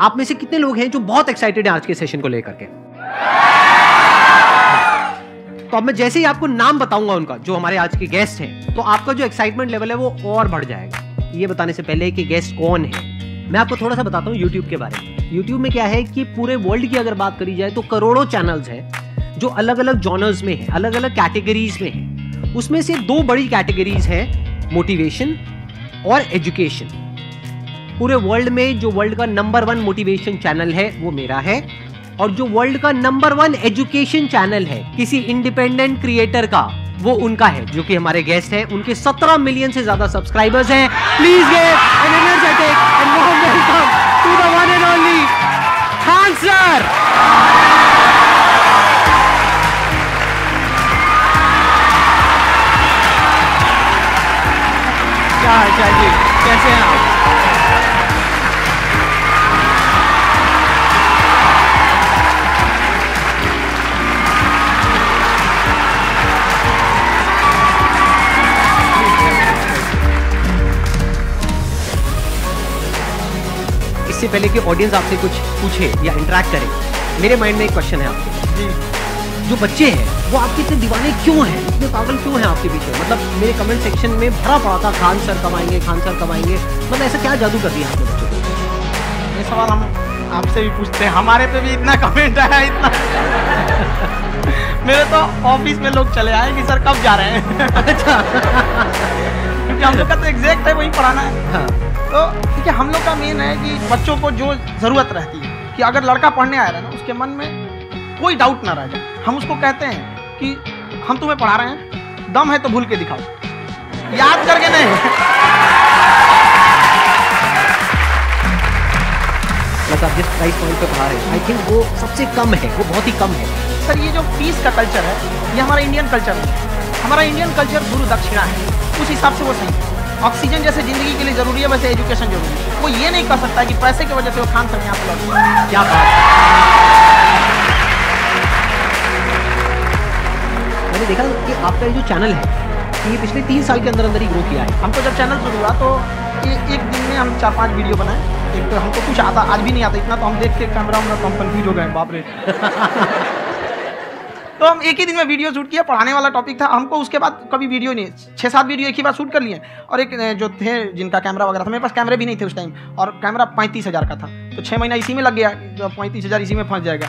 आप में से कितने लोग हैं जो बहुत एक्साइटेड हैं आज के सेशन को लेकर के? तो अब मैं जैसे ही आपको नाम बताऊंगा उनका, जो हमारे आज के गेस्ट हैं, तो आपका जो एक्साइटमेंट लेवल है वो और बढ़ जाएगा। ये बताने से पहले कि गेस्ट कौन है, मैं आपको थोड़ा सा बताता हूँ YouTube के बारे में। YouTube में क्या है कि पूरे वर्ल्ड की अगर बात करी जाए तो करोड़ों चैनल्स हैं जो अलग अलग जॉनर्स में हैं, अलग अलग कैटेगरीज में हैं। उसमें से दो बड़ी कैटेगरीज हैं, मोटिवेशन और एजुकेशन। पूरे वर्ल्ड में जो वर्ल्ड का नंबर 1 मोटिवेशन चैनल है वो मेरा है, और जो वर्ल्ड का नंबर 1 एजुकेशन चैनल है किसी इंडिपेंडेंट क्रिएटर का, वो उनका है, जो कि हमारे गेस्ट हैं। उनके 17 मिलियन से ज्यादा सब्सक्राइबर्स हैं। Please give an energetic and warm welcome to the one and only Khan sir. क्या हाल जी, कैसे हैं आप? इससे पहले कि ऑडियंस आपसे कुछ पूछे या इंटरेक्ट करे, मेरे माइंड में एक क्वेश्चन है आपके जी। जो बच्चे हैं वो आपके इतने दीवाने क्यों हैं, इतने पागल क्यों हैं आपके पीछे? मतलब मेरे कमेंट सेक्शन में भरा पड़ा था, खान सर कब आएंगे, खान सर कब आएंगे। मतलब ऐसा क्या जादू कर दिया आपने बच्चों को? ये सवाल हम आपसे भी पूछते हैं, हमारे पे भी इतना कमेंट आया, इतना मेरे तो ऑफिस में लोग चले आए कि सर कब जा रहे हैं। अच्छा। क्योंकि हम लोग का तो एग्जैक्ट है वही पढ़ाना है। हाँ। तो देखिए हम लोग का मेन है कि बच्चों को जो ज़रूरत रहती है कि अगर लड़का पढ़ने आया है ना, उसके मन में कोई डाउट ना रह जाए। हम उसको कहते हैं कि हम तुम्हें पढ़ा रहे हैं, दम है तो भूल के दिखाओ, याद करके नहीं। मतलब जिस प्राइस पॉइंट पे पढ़ा रहे हैं, आई थिंक वो सबसे कम है, वो बहुत ही कम है। सर ये जो फीस का कल्चर है, ये हमारा इंडियन कल्चर है। हमारा इंडियन कल्चर गुरु दक्षिणा है, उस हिसाब से वो सही है। ऑक्सीजन जैसे जिंदगी के लिए जरूरी है, वैसे एजुकेशन जरूरी है। वो ये नहीं कर सकता है कि पैसे की वजह से वो खान सर यहाँ पे लौट। क्या बात है। मैंने देखा कि आपका ये जो चैनल है ये पिछले 3 साल के अंदर अंदर ही ग्रो किया है। हमको जब चैनल शुरू हुआ तो एक दिन में हम 4-5 वीडियो बनाए। एक तो हमको कुछ आता, आज भी नहीं आता इतना, तो हम देख के कैमरा तो हम कंफ्यूज हो गए, बाप रे। तो हम एक ही दिन में वीडियो शूट किया, पढ़ाने वाला टॉपिक था। हमको उसके बाद कभी वीडियो नहीं, 6-7 वीडियो एक ही बार शूट कर लिए। और एक जो थे जिनका कैमरा वगैरह था, मेरे पास कैमरे भी नहीं थे उस टाइम, और कैमरा 35,000 का था। तो 6 महीना इसी में लग गया, जो 35,000 इसी में फंस जाएगा।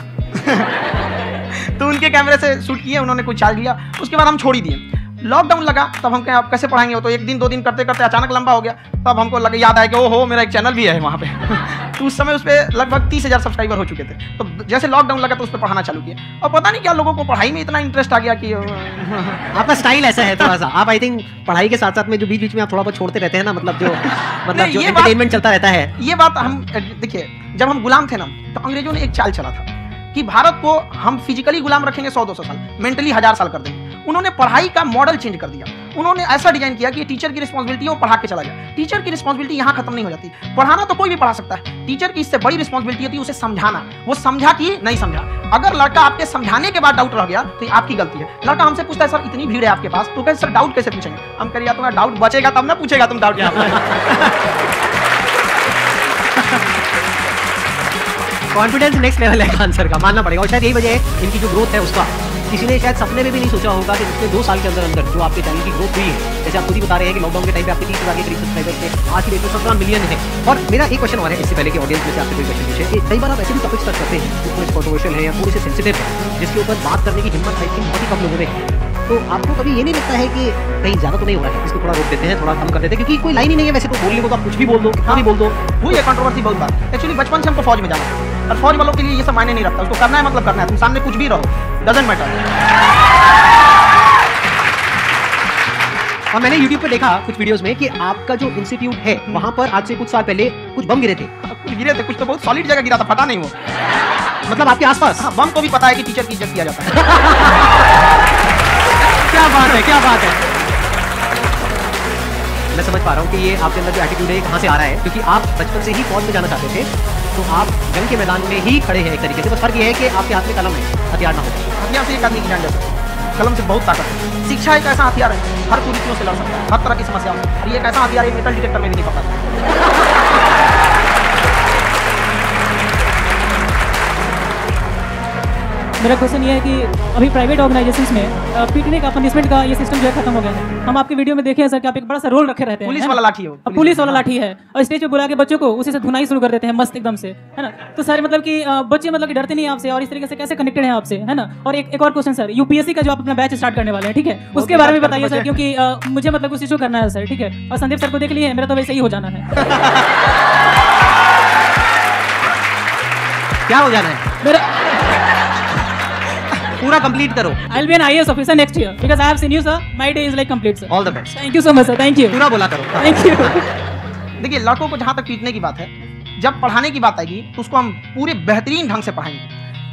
तो उनके कैमरे से शूट किए, उन्होंने कुछ चार्ज लिया, उसके बाद हम छोड़ ही दिए। लॉकडाउन लगा, तब हम क्या कैसे पढ़ाएंगे? वो तो 1 दिन 2 दिन करते करते अचानक लंबा हो गया। तब हमको लगा, याद आया कि ओहो मेरा एक चैनल भी है वहाँ पे। तो उस समय उस पर लगभग 30,000 सब्सक्राइबर हो चुके थे। तो जैसे लॉकडाउन लगा तो उस पर पढ़ाना चालू किया, और पता नहीं क्या लोगों को पढ़ाई में इतना इंटरेस्ट आ गया कि आपका स्टाइल ऐसा है थोड़ा सा। आप आई थिंक पढ़ाई के साथ साथ में जो बीच बीच में आप थोड़ा बहुत छोड़ते रहते हैं ना, मतलब जो एंटरटेनमेंट चलता रहता है। ये बात हम देखिए, जब हम गुलाम थे ना, तो अंग्रेजों ने एक चाल चला था कि भारत को हम फिजिकली गुलाम रखेंगे 100-200 साल, मेंटली 1000 साल कर देंगे। उन्होंने पढ़ाई का मॉडल चेंज कर दिया। उन्होंने ऐसा डिजाइन किया कि टीचर की रिस्पांसिबिलिटी है वो पढ़ा के चला गया। टीचर की रिस्पांसिबिलिटी यहाँ खत्म नहीं हो जाती। पढ़ाना तो कोई भी पढ़ा सकता है, टीचर की इससे बड़ी रिस्पांसिबिलिटी होती है उसे समझाना। वो समझा कि नहीं समझा। अगर लड़का आपके समझाने के बाद डाउट रह गया तो आपकी गलती है। लड़का हमसे पूछता है, सर इतनी भीड़ है आपके पास, तो कहते सर डाउट कैसे पूछेंगे? हम कह, तुम्हारा डाउट बचेगा तब ना पूछेगा तुम डाउट यहाँ पे। कॉन्फिडेंस नेक्स्ट लेवल है खान सर का, मानना पड़ेगा। और शायद यही वजह है इनकी जो ग्रोथ है उसका। किसी ने शायद सपने में भी नहीं सोचा होगा कि पिछले 2 साल के अंदर अंदर जो आपके चैनल की ग्रोथ हुई है, जैसे आप खुद ही बता रहे हैं कि लॉकडाउन के टाइम पे आपके 30,000 के करीब सब्सक्राइबर्स थे, आज की डेट में 17 मिलियन है। और मेरा एक क्वेश्चन और है, इससे पहले कि ऑडियंस में से आपसे कोई क्वेश्चन पूछे, कि कई बार आप ऐसे भी टॉपिक्स टच करते हैं जो थोड़े कंट्रोवर्शियल है या थोड़े से सेंसिटिव है, जिसके ऊपर बात करने की हिम्मत आई थिंक बहुत ही कम लोगों में है। तो आपको कभी ये नहीं लगता है कि कहीं ज़्यादा तो नहीं हो रहा है, इसको थोड़ा रोक देते हैं, थोड़ा कम कर देते हैं? क्योंकि कोई लाइन ही नहीं है वैसे तो बोलने को, तो आप कुछ भी बोल दो, कितना भी बोल दो। वो ये कंट्रोवर्सी बहुत बार। एक्चुअली बचपन से हमको फौज में जाना है, और फौज वालों के लिए ये सब मायने नहीं रखता। उसको करना है मतलब करना है, तुम सामने कुछ भी रहो, डजंट मैटर। और मैंने YouTube पे देखा कुछ वीडियोस में कि आपका जो इंस्टीट्यूट है वहाँ पर आज से कुछ साल पहले कुछ बम गिरे थे। कुछ गिरे थे, कुछ तो बहुत सॉलिड जगह गिरा था, पता नहीं वो। मतलब आपके आसपास? हाँ, बम को भी पता है कि टीचर की इज्जत किया जाता है। क्या बात है, क्या बात है। मैं समझ पा रहा हूँ कि ये आपके अंदर जो एटीट्यूड है कहाँ से आ रहा है, क्योंकि आप बचपन से ही फौज में जाना चाहते थे, तो आप जंग के मैदान में ही खड़े हैं एक तरीके से। बस फर्क ये है कि आपके हाथ में कलम है, हथियार ना हो। हथियार से एक आदमी की जान जा सकती है, कलम से बहुत ताकत है। शिक्षा एक ऐसा हथियार है, हर कुरीतियों से लड़ सकता है, हर तरह की समस्याओं से। और ये एक ऐसा हथियार है, मेटल डिटेक्टर में भी नहीं पता। मेरा क्वेश्चन ये है कि अभी प्राइवेट ऑर्गेनाइजेशंस में पीटने का, पनिशमेंट का ये सिस्टम जो है खत्म हो गया है। हम आपके वीडियो में देखे हैं सर कि आप एक बड़ा सा रोल रखे रहते हैं, पुलिस वाला लाठी है वो, पुलिस वाला लाठी है, और स्टेज पे बुला के बच्चों को उसी से धुनाई शुरू कर देते हैं मस्त एकदम से, है ना। तो सर मतलब कि बच्चे मतलब कि डरते नहीं आपसे, और इस तरीके से कैसे कनेक्टेड हैं आपसे, है ना। और एक और क्वेश्चन सर, यूपीएससी का जो आप अपना बैच स्टार्ट करने वाले हैं, ठीक है, उसके बारे में बताइए सर, क्योंकि मुझे मतलब कुछ इशू करना है सर, ठीक है। और संदीप सर को देख लिए, मेरा तो वैसे ही हो जाना है। क्या हो जाना है? मेरा पूरा कंप्लीट करो। I'll be an IAS officer next year because I have seen you sir. My day is like complete sir. All the best. Thank you so much sir. Thank you. पूरा बोला करो। Thank you. देखिए, लड़कों को जहाँ तक पीटने की बात है, जब पढ़ाने की बात आएगी तो उसको हम पूरे बेहतरीन ढंग से पढ़ाएंगे,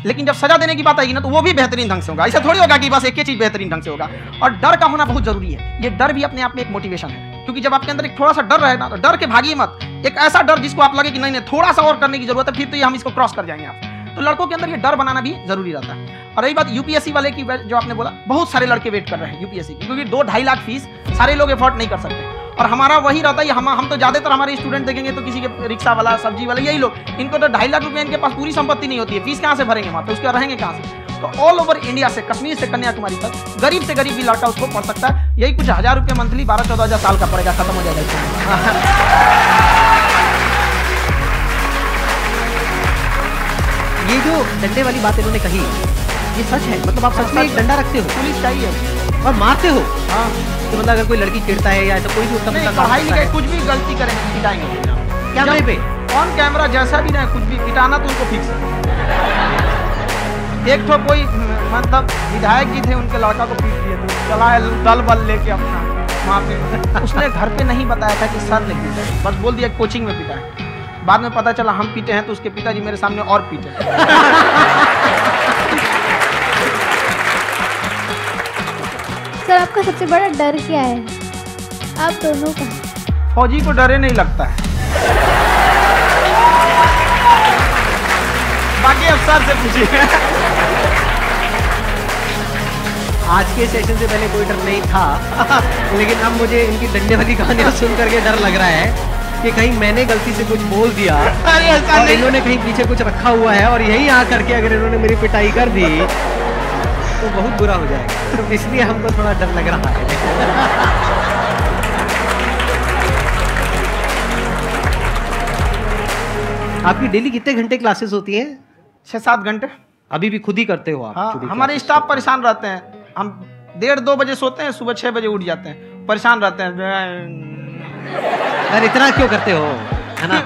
लेकिन जब सजा देने की बात आएगी ना तो वो भी बेहतरीन ढंग से होगा। ऐसा थोड़ी होगा कि बस एक ही चीज बेहतरीन ढंग से होगा। और डर का होना बहुत जरूरी है। ये डर भी अपने आप में एक मोटिवेशन है, क्योंकि जब आपके अंदर एक थोड़ा सा डर रहेगा तो डर के भागिए मत। एक ऐसा डर जिसको आप लगे कि नहीं नहीं थोड़ा सा और करने की जरूरत है, फिर तो ये हम इसको क्रॉस कर जाएंगे आप। तो लड़कों के अंदर ये डर बनाना भी जरूरी रहता है। और रही बात यूपीएससी वाले की, जो आपने बोला, बहुत सारे लड़के वेट कर रहे हैं यूपीएससी की, क्योंकि 2-2.5 लाख फीस सारे लोग एफोर्ड नहीं कर सकते। और हमारा वही रहता है, हम तो ज्यादातर हमारे स्टूडेंट देखेंगे तो किसी के रिक्शा वाला, सब्जी वाला, यही लोग, इनको तो 2.5 लाख रुपए इनके पास पूरी संपत्ति नहीं होती है, फीस कहाँ से भरेंगे वहाँ पे, उसके रहेंगे कहाँ से। तो ऑल ओवर इंडिया से, कश्मीर से कन्याकुमारी तक, गरीब से गरीब भी लड़का उसको पढ़ सकता है। यही कुछ 1000 रुपये मंथली, 12-14 हज़ार साल का पड़ेगा, खत्म हो जाएगा। ये जो डंडे वाली बात इन्होंने कही, ये सच है? मतलब आप सच में एक डंडा रखते हो? पुलिस चाहिए और मारते हो? हाँ। तो मतलब अगर कोई लड़की चिढ़ता है या ऐसा कोई भी नहीं, पढ़ाई लिखाई कुछ भी गलती करेंगे पिटाएंगे कैमरे पे, ऑन कैमरा, जैसा भी रहे, कुछ भी पिटाना तो उनको फिक्स है। एक तो कोई मतलब विधायक जी थे, उनके लड़का को पीट दिए थे, चला है दल बल लेके अपना वहाँ पे। उसने घर पे नहीं बताया था कि सर ने पीटा, बस बोल दिया कोचिंग में पीटा है। बाद में पता चला हम पीटे हैं, तो उसके पिताजी मेरे सामने और पीटे। सर आपका सबसे बड़ा डर क्या है, आप दोनों का? फौजी को डरे नहीं लगता है, बाकी अफसर से पूछिए। आज के सेशन से पहले कोई डर नहीं था, लेकिन अब मुझे इनकी डंडे वाली कहानियां सुन करके डर लग रहा है कि कहीं मैंने गलती से कुछ बोल दिया और इन्होंने कहीं पीछे कुछ रखा हुआ है, और यही आ करके अगर इन्होंने मेरी पिटाई कर दी तो बहुत बुरा हो जाएगा। तो इसलिए हमको थोड़ा डर लग रहा है। आपकी डेली कितने घंटे क्लासेस होती हैं? 6-7 घंटे। अभी भी खुद ही करते हो आप? हाँ, हमारे स्टाफ परेशान रहते हैं। हम 1:30-2 बजे सोते हैं, सुबह 6 बजे उठ जाते हैं, परेशान रहते हैं। अरे इतना क्यों करते हो, है ना?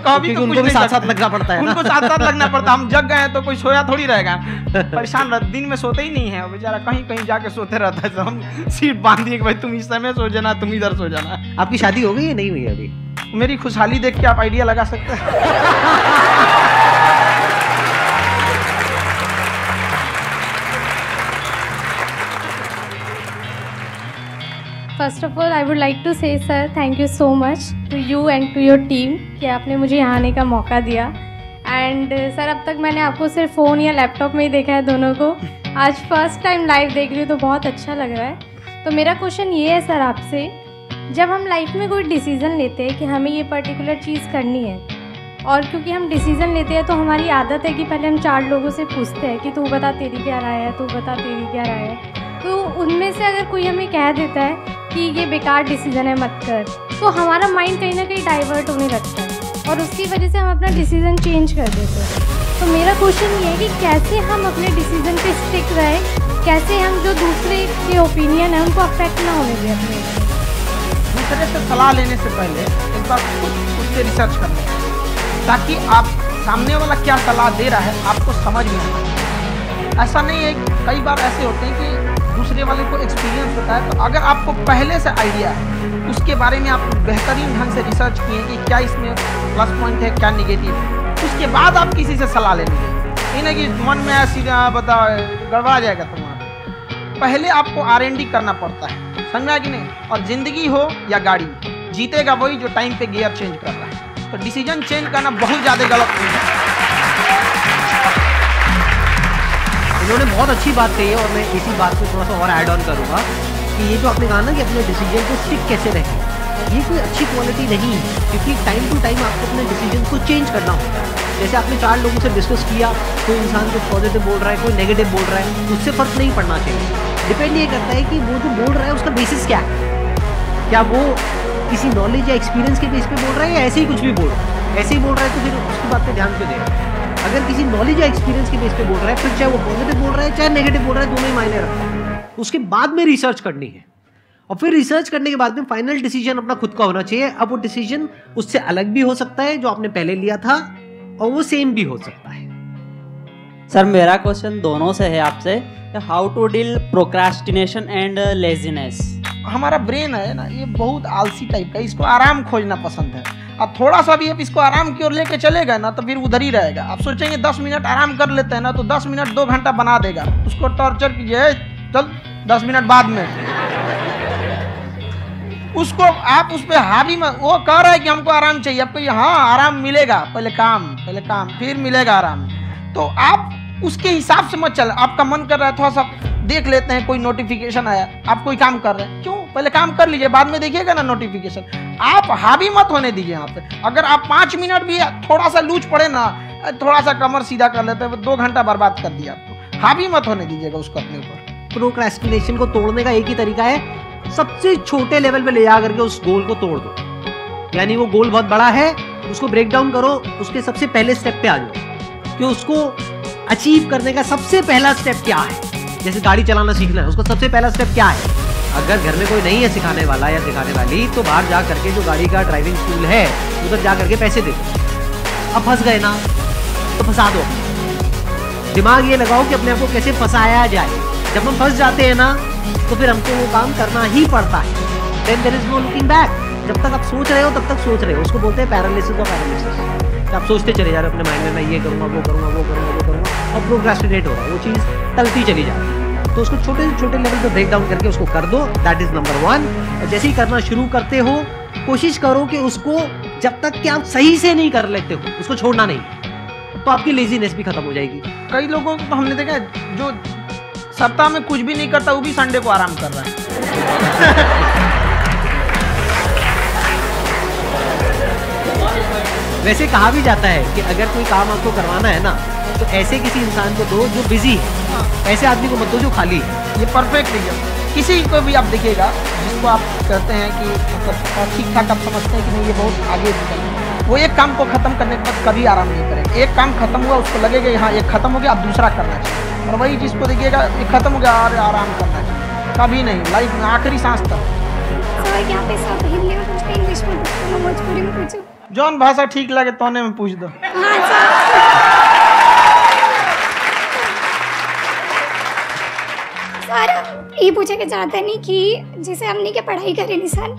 कभी तो उनको भी साथ साथ लगना पड़ता है ना? उनको साथ साथ लगना पड़ता है। हम जग गए तो कोई सोया थोड़ी रहेगा, परेशान रहते, दिन में सोते ही नहीं है बेचारा, कहीं कहीं जाके सोते रहता है। तो हम सीट बांध दिए कि भाई तुम इस समय सो जाना, तुम इधर सो जाना। आपकी शादी हो गई या नहीं हुई अभी? मेरी खुशहाली देख के आप आइडिया लगा सकते हैं। First of all I would like to say sir thank you so much to you and to your team कि आपने मुझे यहाँ आने का मौका दिया। एंड सर अब तक मैंने आपको सिर्फ फ़ोन या लैपटॉप में ही देखा है दोनों को, आज फर्स्ट टाइम लाइव देख रही हूँ तो बहुत अच्छा लग रहा है। तो मेरा क्वेश्चन ये है सर आपसे, जब हम लाइफ में कोई डिसीज़न लेते हैं कि हमें ये पर्टिकुलर चीज़ करनी है, और क्योंकि हम डिसीज़न लेते हैं तो हमारी आदत है कि पहले हम 4 लोगों से पूछते हैं कि तू बता तेरी क्या राय है, तू बता तेरी क्या राय है। तो उनमें से अगर कोई हमें कह देता है कि ये बेकार डिसीज़न है मत कर, तो हमारा माइंड कहीं ना कहीं डाइवर्ट होने लगता है और उसकी वजह से हम अपना डिसीज़न चेंज कर देते हैं। तो मेरा क्वेश्चन ये है कि कैसे हम अपने डिसीज़न पे स्टिक रहें, कैसे हम जो दूसरे के ओपिनियन है उनको अफेक्ट ना होने दें अपने। दूसरे से सलाह लेने से पहले एक बार खुद उससे रिसर्च कर लें, ताकि आप सामने वाला क्या सलाह दे रहा है आपको समझ में आए। ऐसा नहीं है, कई बार ऐसे होते हैं कि दूसरे वाले को एक्सपीरियंस होता है, तो अगर आपको पहले से आइडिया है, उसके बारे में आप बेहतरीन ढंग से रिसर्च किए कि क्या इसमें प्लस पॉइंट है, क्या नेगेटिव है, उसके बाद आप किसी से सलाह लेंगे। ये नहीं कि मन में ऐसी बता गड़बड़ा जाएगा तुम्हारा। पहले आपको R&D करना पड़ता है, समझा कि नहीं? और ज़िंदगी हो या गाड़ी, जीतेगा वही जो टाइम पे गियर चेंज कर रहा है। तो डिसीजन चेंज करना बहुत ज़्यादा गलत नहीं है। इन्होंने बहुत अच्छी बात कही है, और मैं इसी बात को थोड़ा सा और ऐड ऑन करूँगा कि ये जो आपने कहा ना कि अपने डिसीजन को स्टिक कैसे रखें, ये कोई अच्छी क्वालिटी नहीं है, क्योंकि टाइम टू टाइम आपको अपने डिसीजन को चेंज करना होता है। जैसे आपने 4 लोगों से डिस्कस किया, कोई इंसान कुछ पॉजिटिव बोल रहा है, कोई नेगेटिव बोल रहा है, उससे फर्क नहीं पड़ना चाहिए। डिपेंड ये करता है कि वो जो बोल रहा है उसका बेसिस क्या है। क्या वो किसी नॉलेज या एक्सपीरियंस के बेस पे बोल रहा है, या ऐसे ही कुछ भी बोल रहा है? ऐसे ही बोल रहा है तो फिर उसकी बात पे ध्यान क्यों दे रहा है? अगर किसी नॉलेज या एक्सपीरियंस के बेस पे बोल रहा है, फिर चाहे वो पॉजिटिव बोल रहा है चाहे नेगेटिव बोल रहा है, दोनों ही मायने रखता है। उसके बाद में रिसर्च करनी है, और फिर रिसर्च करने के बाद में फाइनल डिसीजन अपना खुद का होना चाहिए। अब वो डिसीजन उससे अलग भी हो सकता है जो आपने पहले लिया था, और वो सेम भी हो सकता है। सर मेरा क्वेश्चन दोनों से है आपसे, how to deal procrastination and laziness. हमारा ब्रेन है ना, ये बहुत आलसी टाइप का, इसको आराम खोजना पसंद है। अब थोड़ा सा भी आप इसको आराम की ओर लेके चलेगा ना, तो फिर उधर ही रहेगा। आप सोचेंगे 10 मिनट आराम कर लेते हैं ना, तो 10 मिनट 2 घंटा बना देगा। उसको टॉर्चर कीजिए, चल 10 मिनट बाद में। उसको आप उस पर हावी में, वो कह रहा है कि हमको आराम चाहिए, आपको हाँ आराम मिलेगा, पहले काम फिर मिलेगा आराम। तो आप उसके हिसाब से मत चल। आपका मन कर रहा है थोड़ा सा देख लेते हैं, कोई नोटिफिकेशन आया, आप कोई काम कर रहे हैं, क्यों पहले काम कर लीजिए, बाद में देखिएगा ना नोटिफिकेशन। आप हावी मत होने दीजिए यहाँ पे। अगर आप 5 मिनट भी थोड़ा सा लूज पड़े ना, थोड़ा सा कमर सीधा कर लेते हैं, 2 घंटा बर्बाद कर दिया आपको। हावी मत होने दीजिएगा उसको अपने ऊपर। प्रोक्रेस्टिनेशन को तोड़ने का एक ही तरीका है, सबसे छोटे लेवल पे ले जा करके उस गोल को तोड़ दो। यानी वो गोल बहुत बड़ा है, उसको ब्रेक डाउन करो, उसके सबसे पहले स्टेप पे आ जाओ कि उसको अचीव करने का सबसे पहला स्टेप क्या है। जैसे गाड़ी चलाना सीखना है, उसका सबसे पहला स्टेप क्या है। अगर घर में कोई नहीं है सिखाने वाला या सिखाने वाली, तो बाहर जा करके जो गाड़ी का ड्राइविंग स्कूल है उधर जा करके पैसे दे दो। अब फंस गए ना, तो फंसा दो। दिमाग ये लगाओ कि अपने आप को कैसे फंसाया जाए। जब हम फंस जाते हैं ना, तो फिर हमको वो काम करना ही पड़ता है। Then there is no looking back. जब तक आप सोच रहे हो तब तक सोच रहे हो, उसको बोलते हैं पैरालिसिस और पैरालिसिस। आप सोचते चले जा रहे हो अपने माइंड में, मैं ये करूँगा, वो करूँगा, वो करूँगा, वो करूँगा, और प्रोक्रेस्टिनेट हो रहा है, वो चीज़ टलती चली जा रही है। तो उसको छोटे छोटे लेवल पे ब्रेक डाउन करके उसको कर दो, दैट इज नंबर 1। और जैसे ही करना शुरू करते हो, कोशिश करो कि उसको जब तक कि आप सही से नहीं कर लेते हो, उसको छोड़ना नहीं, तो आपकी लेजीनेस भी खत्म हो जाएगी। कई लोगों को तो हमने देखा है जो सप्ताह में कुछ भी नहीं करता, वो भी संडे को आराम कर रहा है। वैसे कहा भी जाता है कि अगर कोई काम आपको करवाना है ना, तो ऐसे किसी इंसान को दो जो बिजी है, ऐसे आदमी को मत दो जो खाली है। ये परफेक्ट है। किसी को भी आप देखिएगा जिसको आप कहते हैं कि मतलब ठीक ठाक आप समझते हैं कि नहीं ये बहुत आगे निकल है, वो एक काम को खत्म करने के बाद कभी आराम नहीं करेंगे। एक काम खत्म हुआ, उसको लगेगा हाँ एक खत्म हो गया, अब दूसरा करना चाहिए। और वही जिसको देखिएगा एक खत्म हो गया और आराम करना चाहिए, कभी नहीं, लाइफ में आखिरी सांस तक। सर यहाँ पे सब हिंदी में पूछते, इंग्लिश में पूछते, मैं भोजपुरी में पूछूं? जौन भाषा ठीक लगे तोने में पूछ दो। हाँ सर। सर ये पूछे के चाहते नहीं कि जैसे हमने के पढ़ाई करे निशान,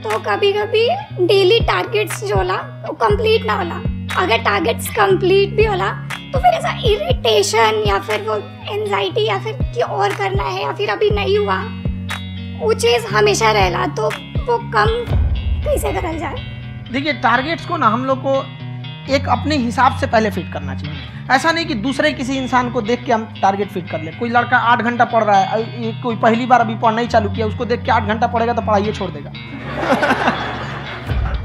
तो कभी कभी डेली टारगेट्स जो होला वो कंप्लीट ना होला। अगर टारगेट्स कंप्लीट भी होला तो फिर ऐसा इरिटेशन या फिर वो एंजाइटी या फिर कि और करना है या फिर अभी नहीं हुआ, वो चीज़ हमेशा रहेला। तो वो कम कैसे करल जाए? देखिए टारगेट्स को ना हम लोग को एक अपने हिसाब से पहले फिट करना चाहिए। ऐसा नहीं कि दूसरे किसी इंसान को देख के हम टारगेट फिट कर ले। कोई लड़का 8 घंटा पढ़ रहा है, कोई पहली बार अभी पढ़ना ही चालू किया, उसको देख के 8 घंटा पढ़ेगा तो पढ़ाई छोड़ देगा।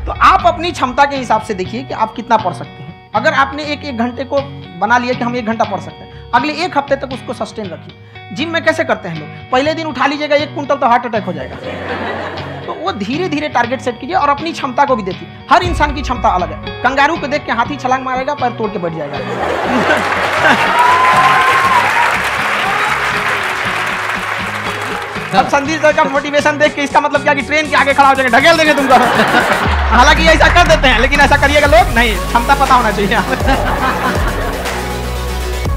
तो आप अपनी क्षमता के हिसाब से देखिए कि आप कितना पढ़ सकते हैं। अगर आपने एक घंटे को बना लिया कि हम 1 घंटा पढ़ सकते हैं, अगले 1 हफ्ते तक उसको सस्टेन रखिए। जिम में कैसे करते हैं लोग, पहले दिन उठा लीजिएगा 1 कुंटल तो हार्ट अटैक हो जाएगा। तो वो धीरे धीरे टारगेट सेट कीजिए और अपनी क्षमता को भी देखिए। हर इंसान की क्षमता अलग है। कंगारू को देख के हाथी छलांग मारेगा, पैर तोड़ के बैठ जाएगा। अब संदीप सर का मोटिवेशन देख के इसका मतलब क्या कि ट्रेन के आगे खड़ा हो जाएगा, ढकेल देंगे तुमको। हालांकि ऐसा कर देते हैं, लेकिन ऐसा करिएगा लोग नहीं, क्षमता पता होना चाहिए।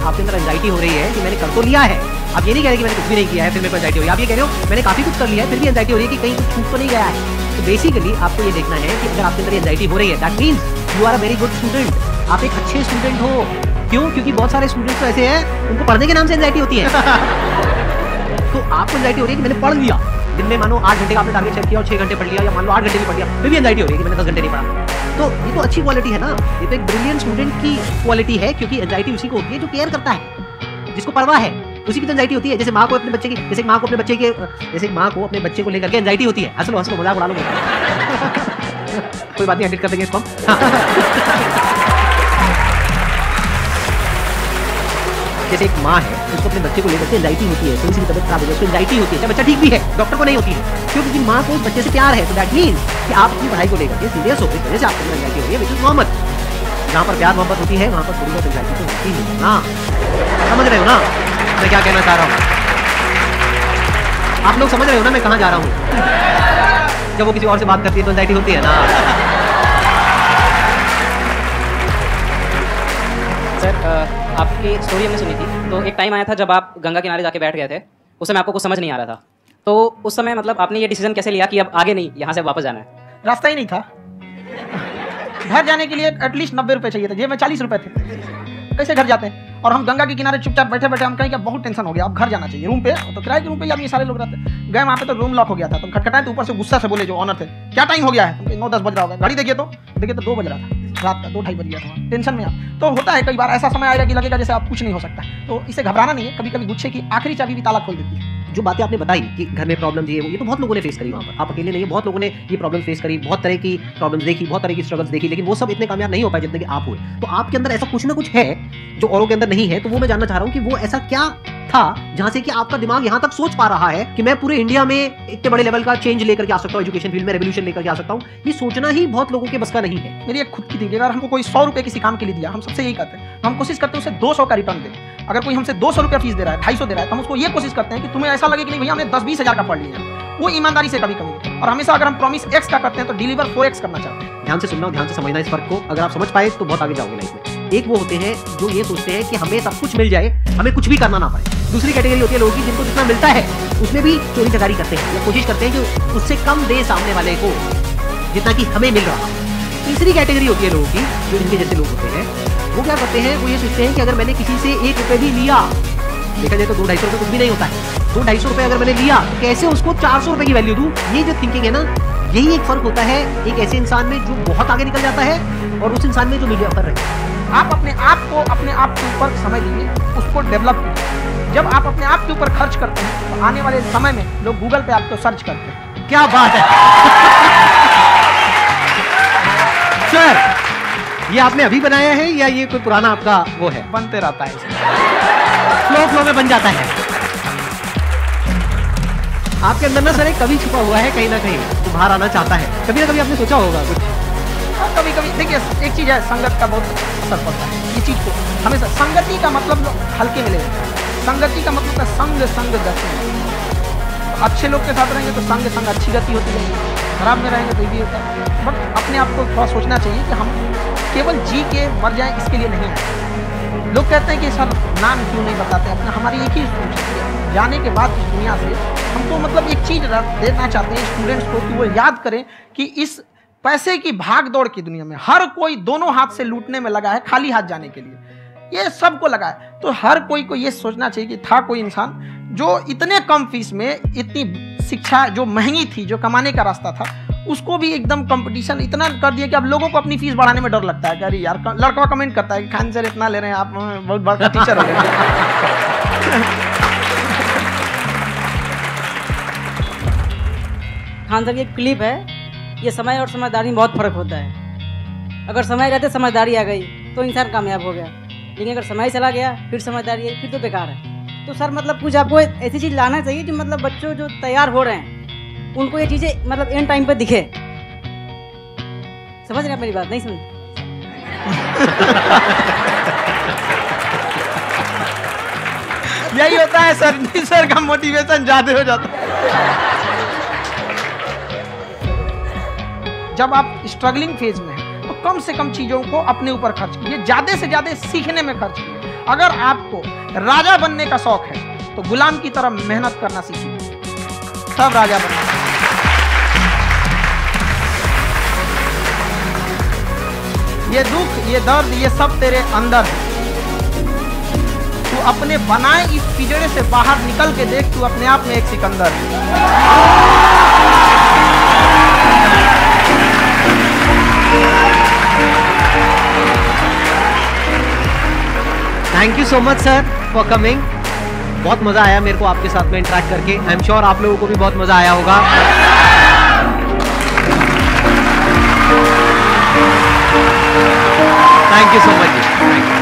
आपके अंदर एंजाइटी हो रही है कि मैंने कर तो लिया है, आप ये नहीं कह रहे कि मैंने कुछ भी नहीं किया है फिर मेरे को एंजाइटी हो रही है। आप ये कह रहे हो मैंने काफी कुछ कर लिया है फिर भी एंजाइटी हो रही है कि कहीं कुछ छूट तो नहीं गया है। तो बेसिकली आपको ये देखना है कि अगर आपके अंदर एंजाइटी हो रही है, that means you are a very good student. आप एक अच्छे स्टूडेंट हो। क्यों? क्योंकि बहुत सारे स्टूडेंट्स तो ऐसे हैं उनको पढ़ने के नाम से एंजाइटी होती है। तो आपको एंजाइटी हो रही है कि मैंने पढ़ लिया, दिन में मानो 8 घंटे का आपने टारगेट सेट किया और 6 घंटे पढ़ लिया, या मान लो 8 घंटे भी पढ़ लिया, फिर भी एंजाइटी हो रही है कि मैंने 10 घंटे नहीं पढ़ा। तो ये तो अच्छी क्वालिटी है ना, ये तो एक ब्रिलियंट स्टूडेंट की क्वालिटी है, क्योंकि एंजाइटी उसी को होती है जो केयर करता है, जिसको परवाह है, उसी की तो एंजाइटी होती है। जैसे माँ को अपने बच्चे की, जैसे माँ को अपने बच्चे को लेकर के एंजाइटी होती है। हंस लो मजाक उड़ा लो। कोई बात नहीं, एडिट कर देंगे इसको हम। जैसे एक माँ है, उसको अपने बच्चे को लेकर के एंजाइटी होती है, थोड़ी सी तबियत खराब हो गई, उसको एंजाइटी होती है, बच्चा ठीक भी है, डॉक्टर को नहीं होती है, क्योंकि माँ को बच्चे से प्यार है। तो दैट मीन्स कि आप अपनी पढ़ाई को लेकर के सीरियस होते हैं, वजह से आपको एंजाइटी हो रही है, विच इज नॉर्मल। जहाँ पर प्यार मोहब्बत होती है वहाँ पर थोड़ी बहुत एंजाइटी तो होती है ना। समझ रहे हो ना मैं क्या कहना चाह रहा हूँ? आप लोग समझ रहे हो ना मैं कहाँ जा रहा हूँ? जब वो किसी और से बात करती है तो एंजाइटी होती है ना। सर आपकी स्टोरी हमने सुनी थी, तो एक टाइम आया था जब आप गंगा किनारे जाके बैठ गए थे, उस समय आपको कुछ समझ नहीं आ रहा था, तो उस समय मतलब आपने ये डिसीजन कैसे लिया कि अब आगे नहीं, यहाँ से वापस जाना है? रास्ता ही नहीं था। घर जाने के लिए एटलीस्ट 90 रुपये चाहिए था, जेब में 40 रुपये थे, कैसे घर जाते हैं? और हम गंगा के किनारे चुपचाप बैठे बैठे हम कहें कि बहुत टेंशन हो गया, अब घर जाना चाहिए रूम पे। तो किराए के रूम पे यार ये सारे लोग रहते गए, वहाँ पे तो रूम लॉक हो गया था। तुम खटखटाए तो ऊपर से गुस्सा से बोले जो ऑनर थे, क्या टाइम हो गया है? 9-10 बज रहा होगा, घड़ी देखिए तो 2 बज रहा था, रात का 2-2:30 बज गया था। टेंशन में आप तो होता है, कई बार ऐसा समय आएगा कि लगेगा जैसे आप कुछ नहीं हो सकता। तो इसे घबराना नहीं है, कभी कभी गुस्से की आखिरी चाबी भी ताला खोल देती है। जो बातें आपने बताई कि घर में प्रॉब्लम ये तो बहुत लोगों ने फेस करी वहाँ पर, आप अकेले नहीं है, बहुत लोगों ने ये प्रॉब्लम फेस करी, बहुत तरह की प्रॉब्लम्स देखी, बहुत तरह की स्ट्रगल्स देखी, लेकिन वो सब इतने कामयाब नहीं हो पाए जितने कि आप हुए। तो आपके अंदर ऐसा कुछ ना कुछ है जो औरों के अंदर नहीं है, तो वो मैं जानना चाह रहा हूँ कि वो ऐसा क्या था जहां से कि आपका दिमाग यहाँ तक सोच पा रहा है कि मैं पूरे इंडिया में इतने बड़े लेवल का चेंज लेकर के आ सकता हूँ, एजुकेशन फील्ड में रेवोल्यूशन लेकर के आ सकता हूँ। ये सोचना ही बहुत लोगों के बस का नहीं है। मेरी एक खुद की थी, अगर हमको कोई 100 रुपये किसी काम के लिए दिया, हम सबसे यही करते हैं, हम कोशिश करते हैं उसे 200 का रिटर्न दें। अगर कोई हमसे 200 रुपया फीस दे रहा है, 250 दे रहा है, तो हम उसको ये कोशिश करते हैं कि तुम्हें ऐसा लगे कि नहीं भैया हमने 10-20 हज़ार का पढ़ लिया। वो ईमानदारी से कभी कभी, और हमेशा अगर हम प्रॉमिस X का करते हैं तो डिलीवर 4X करना चाहते हैं। ध्यान से सुनना, ध्यान से समझना इस फर्क को। अगर आप समझ पाए तो बहुत आगे जाओगे लाइफ में। एक वो होते हैं जो ये सोचते हैं कि हमें सब कुछ मिल जाए, हमें कुछ भी करना ना पड़े। दूसरी कैटेगरी होती है लोगों की जिनको जितना मिलता है उसमें भी चोरी चकारी करते हैं या कोशिश करते हैं कि उससे कम दे सामने वाले को जितना कि हमें मिल रहा। तीसरी कैटेगरी होती है लोगों की जो इनके जैसे लोग होते हैं, वो क्या करते हैं, वो ये सोचते हैं कि अगर मैंने किसी से 1 रुपये भी लिया, देखा जाए तो 200-250 रुपये कुछ भी नहीं होता है, 200-250 रुपये अगर मैंने लिया तो कैसे उसको 400 रुपये की वैल्यू दूं। ये जो थिंकिंग है ना, यही एक फर्क होता है एक ऐसे इंसान में जो बहुत आगे निकल जाता है और उस इंसान में जो मीडिया पर रहता है। आप अपने आप को अपने आप के ऊपर समय दीजिए, उसको डेवलप कीजिए। जब आप अपने आप के ऊपर खर्च करते हैं तो आने वाले समय में लोग गूगल पे आपको सर्च करते हैं। क्या बात है सर, ये आपने अभी बनाया है या ये कोई पुराना आपका वो है? बनते रहता है, फ्लो में बन जाता है। आपके अंदर ना सर एक कभी छुपा हुआ है, कहीं ना कहीं तो बाहर आना चाहता है। कभी ना कभी आपने सोचा होगा कुछ? कभी कभी देखिए, एक चीज़ है, संगत का बहुत असर पड़ता है। ये चीज़ को हमेशा संगति का मतलब हल्के में ले, संगति का मतलब है संग गति। अच्छे लोग के साथ रहेंगे तो संग अच्छी गति होती है, खराब में रहेंगे तो ये भी होता है। बट अपने आप को थोड़ा सोचना चाहिए कि हम केवल जी के मर जाएं इसके लिए नहीं है। लोग कहते हैं कि सर नाम क्यों नहीं बताते अपना, हमारी एक ही सोच है, जाने के बाद इस दुनिया से हमको मतलब एक चीज़ देना चाहते हैं स्टूडेंट्स को कि वो याद करें कि इस पैसे की भाग दौड़ की दुनिया में हर कोई दोनों हाथ से लूटने में लगा है, खाली हाथ जाने के लिए ये सबको लगा है। तो हर कोई को ये सोचना चाहिए कि था कोई इंसान जो इतने कम फीस में इतनी शिक्षा जो महंगी थी, जो कमाने का रास्ता था, उसको भी एकदम कंपटीशन इतना कर दिया कि अब लोगों को अपनी फीस बढ़ाने में डर लगता है कि अरे यार, लड़का कमेंट करता है कि खान सर इतना ले रहे हैं आप, बहुत बड़ा टीचर हो गए। खान सर की एक क्लिप है, ये समय और समझदारी में बहुत फर्क होता है। अगर समय रहते समझदारी आ गई तो इंसान कामयाब हो गया, लेकिन अगर समय चला गया फिर समझदारी आई फिर तो बेकार है। तो सर मतलब कुछ आपको ऐसी चीज़ लाना चाहिए जो मतलब बच्चों जो तैयार हो रहे हैं उनको ये चीज़ें मतलब एंड टाइम पे दिखे। समझ रहे हैं मेरी बात? नहीं समझ? यही होता है सर का मोटिवेशन ज्यादा हो जाता है। जब आप स्ट्रगलिंग फेज में हैं तो कम से कम चीज़ों को अपने ऊपर खर्च कीजिए, ज़्यादा से ज़्यादा सीखने में खर्च कीजिए। अगर आपको राजा बनने का शौक है तो गुलाम की तरह मेहनत करना सीखिए, सब राजा बनना। ये दुख, ये दर्द, ये सब तेरे अंदर है। तू अपने बनाए इस पिंजरे से बाहर निकल के देख, तू अपने आप में एक सिकंदर है। Thank you so much, sir, for coming. बहुत मजा आया मेरे को आपके साथ में इंटरेक्ट करके। आई एम श्योर आप लोगों को भी बहुत मजा आया होगा। Thank you so much.